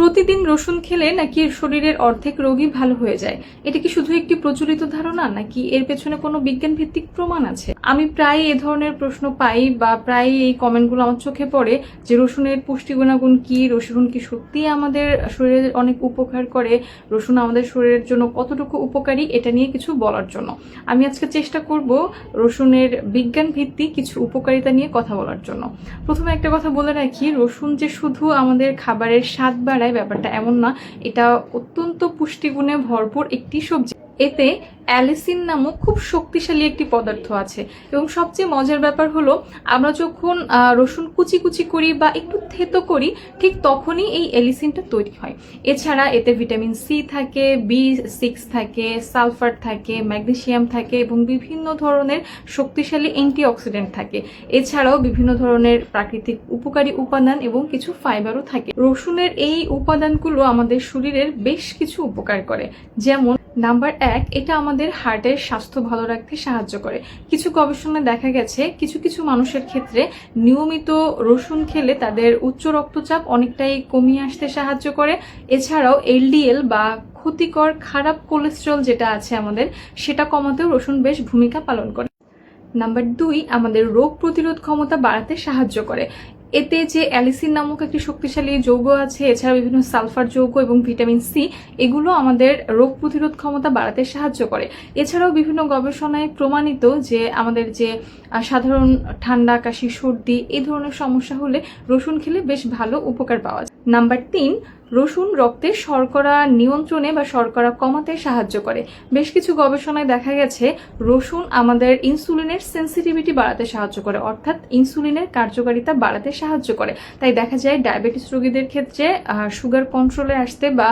প্রতিদিন রসুন খেলে নাকি শরীরের অর্ধেক রোগই ভালো হয়ে যায়? এটা কি শুধু একটি প্রচলিত ধারণা নাকি এর পেছনে কোনো বিজ্ঞান ভিত্তিক প্রমাণ আছে? আমি প্রায় এ ধরনের প্রশ্ন পাই বা প্রায় এই কমেন্টগুলো আমার চোখে পড়ে যে রসুনের পুষ্টি গুণাগুণ কি, রসুন কি সত্যি আমাদের শরীরের অনেক উপকার করে, রসুন আমাদের শরীরের জন্য কতটুকু উপকারী, এটা নিয়ে কিছু বলার জন্য আমি আজকে চেষ্টা করব রসুনের বিজ্ঞান ভিত্তিক কিছু উপকারিতা নিয়ে কথা বলার জন্য। প্রথমে একটা কথা বলে রাখি, রসুন যে শুধু আমাদের খাবারের স্বাদ বাড়ায় ব্যাপারটা এমন না। এটা অত্যন্ত পুষ্টিগুণে ভরপুর একটি সবজি। এতে অ্যালিসিন নামক খুব শক্তিশালী একটি পদার্থ আছে এবং সবচেয়ে মজার ব্যাপার হলো আমরা যখন রসুন কুচি কুচি করি বা একটু থেতো করি ঠিক তখনই এই অ্যালিসিনটা তৈরি হয়। এছাড়া এতে ভিটামিন সি থাকে, B6 থাকে, সালফার থাকে, ম্যাগনেসিয়াম থাকে এবং বিভিন্ন ধরনের শক্তিশালী অ্যান্টিঅক্সিডেন্ট থাকে। এছাড়াও বিভিন্ন ধরনের প্রাকৃতিক উপকারী উপাদান এবং কিছু ফাইবারও থাকে। রসুনের এই উপাদানগুলো আমাদের শরীরের বেশ কিছু উপকার করে। যেমন নাম্বার 1, এটা আমাদের হার্টের স্বাস্থ্য ভালো রাখতে সাহায্য করে। কিছু গবেষণায় দেখা গেছে কিছু কিছু মানুষের ক্ষেত্রে নিয়মিত রসুন খেলে তাদের উচ্চ রক্তচাপ অনেকটাই কমিয়ে আসতে সাহায্য করে। এছাড়াও LDL বা ক্ষতিকর খারাপ কোলেস্টেরল যেটা আছে আমাদের, সেটা কমাতেও রসুন বেশ ভূমিকা পালন করে। নাম্বার 2, আমাদের রোগ প্রতিরোধ ক্ষমতা বাড়াতে সাহায্য করে। এতে যে অ্যালিসিন নামক একটি শক্তিশালী যৌগ আছে, এছাড়া বিভিন্ন সালফার যৌগ এবং ভিটামিন সি, এগুলো আমাদের রোগ প্রতিরোধ ক্ষমতা বাড়াতে সাহায্য করে। এছাড়াও বিভিন্ন গবেষণায় প্রমাণিত যে আমাদের যে সাধারণ ঠান্ডা, কাশি, সর্দি এই ধরনের সমস্যা হলে রসুন খেলে বেশ ভালো উপকার পাওয়া যায়। নাম্বার 3, রসুন রক্তে শর্করা নিয়ন্ত্রণে বা শর্করা কমাতে সাহায্য করে। বেশ কিছু গবেষণায় দেখা গেছে রসুন আমাদের ইনসুলিনের সেন্সিটিভিটি বাড়াতে সাহায্য করে, অর্থাৎ ইনসুলিনের কার্যকারিতা বাড়াতে সাহায্য করে। তাই দেখা যায় ডায়াবেটিস রোগীদের ক্ষেত্রে সুগার কন্ট্রোলে আসতে বা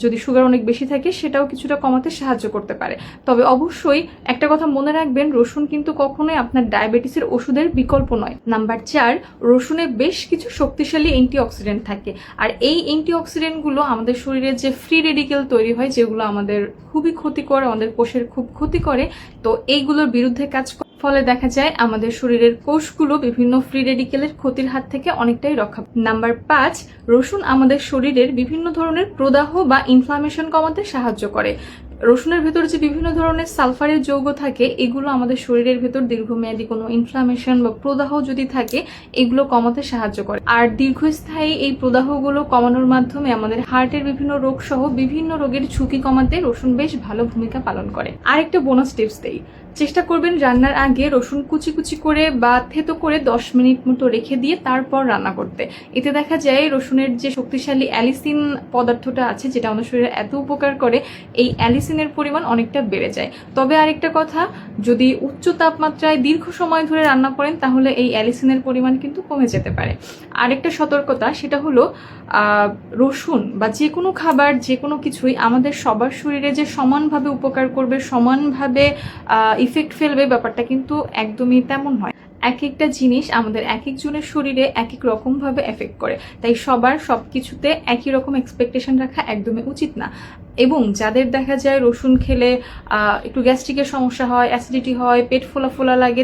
যদি সুগার অনেক বেশি থাকে সেটাও কিছুটা কমাতে সাহায্য করতে পারে। তবে অবশ্যই একটা কথা মনে রাখবেন, রসুন কিন্তু কখনোই আপনার ডায়াবেটিসের ওষুধের বিকল্প নয়। নাম্বার 4, রসুনে বেশ কিছু শক্তিশালী অ্যান্টিঅক্সিডেন্ট থাকে। আর এই অ্যান্টিঅক্সিডেন্টগুলো আমাদের শরীরে যে ফ্রি রেডিকেল তৈরি হয়, যেগুলো আমাদের খুবই ক্ষতি করে, আমাদের কোষের খুব ক্ষতি করে, তো এইগুলোর বিরুদ্ধে কাজ করে। ফলে দেখা যায় আমাদের শরীরের কোষগুলো বিভিন্ন ফ্রি রেডিকেলের ক্ষতির হাত থেকে অনেকটাই রক্ষা পায়। নাম্বার 5, রসুন আমাদের শরীরের বিভিন্ন ধরনের প্রদাহ বা ইনফ্লামেশন কমাতে সাহায্য করে। রসুনের ভেতর যে বিভিন্ন ধরনের সালফারের যৌগ থাকে, এগুলো আমাদের শরীরের ভেতর দীর্ঘমেয়াদী কোনো ইনফ্লামেশন বা প্রদাহ যদি থাকে এগুলো কমাতে সাহায্য করে। আর দীর্ঘস্থায়ী এই প্রদাহগুলো কমানোর মাধ্যমে আমাদের হার্টের বিভিন্ন রোগ সহ বিভিন্ন রোগের ঝুঁকি কমাতে রসুন বেশ ভালো ভূমিকা পালন করে। আরেকটা বোনাস টিপস দেই, চেষ্টা করবেন রান্নার আগে রসুন কুচি কুচি করে বা থেতো করে 10 মিনিট মতো রেখে দিয়ে তারপর রান্না করতে। এতে দেখা যায় রসুনের যে শক্তিশালী অ্যালিসিন পদার্থটা আছে, যেটা আমাদের শরীরে এত উপকার করে, এই অ্যালিসিনের পরিমাণ অনেকটা বেড়ে যায়। তবে আরেকটা কথা, যদি উচ্চ তাপমাত্রায় দীর্ঘ সময় ধরে রান্না করেন তাহলে এই অ্যালিসিনের পরিমাণ কিন্তু কমে যেতে পারে। আরেকটা সতর্কতা, সেটা হলো রসুন বা যে কোনো খাবার, যে কোনো কিছুই আমাদের সবার শরীরে যে সমানভাবে উপকার করবে, সমানভাবে ইফেক্ট ফেলবে, ব্যাপারটা কিন্তু একদমই তেমন নয়। এক একটা জিনিস আমাদের এক একজনের শরীরে এক এক রকমভাবে এফেক্ট করে, তাই সবার সব কিছুতে একই রকম এক্সপেকটেশন রাখা একদমই উচিত না। এবং যাদের দেখা যায় রসুন খেলে একটু গ্যাস্ট্রিকের সমস্যা হয়, অ্যাসিডিটি হয়, পেট ফোলা ফোলা লাগে,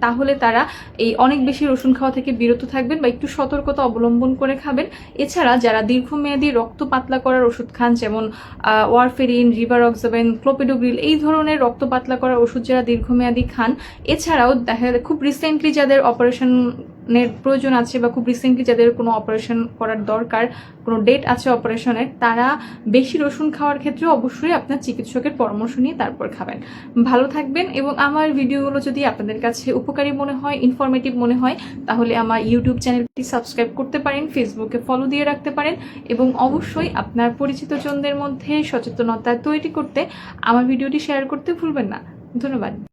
তাহলে তারা এই অনেক বেশি রসুন খাওয়া থেকে বিরত থাকবেন বা একটু সতর্কতা অবলম্বন করে খাবেন। এছাড়া যারা দীর্ঘমেয়াদী রক্ত পাতলা করার ওষুধ খান, যেমন ওয়ারফেরিন, রিভারক্সাবেন, ক্লোপিডোগ্রিল, এই ধরনের রক্ত পাতলা করার ওষুধ যারা দীর্ঘমেয়াদী খান, এছাড়াও দেখা যায় খুব রিসেন্টলি যাদের অপারেশনের প্রয়োজন আছে বা খুব রিসেন্টলি যাদের কোনো অপারেশন করার দরকার, কোনো ডেট আছে অপারেশনের, তারা বেশি রসুন খাওয়ার ক্ষেত্রে অবশ্যই আপনার চিকিৎসকের পরামর্শ নিয়ে তারপর খাবেন। ভালো থাকবেন। এবং আমার ভিডিওগুলো যদি আপনাদের কাছে উপকারী মনে হয়, ইনফরমেটিভ মনে হয়, তাহলে আমার ইউটিউব চ্যানেলটি সাবস্ক্রাইব করতে পারেন, ফেসবুকে ফলো দিয়ে রাখতে পারেন এবং অবশ্যই আপনার পরিচিত জনদের মধ্যে সচেতনতা তৈরি করতে আমার ভিডিওটি শেয়ার করতে ভুলবেন না। ধন্যবাদ।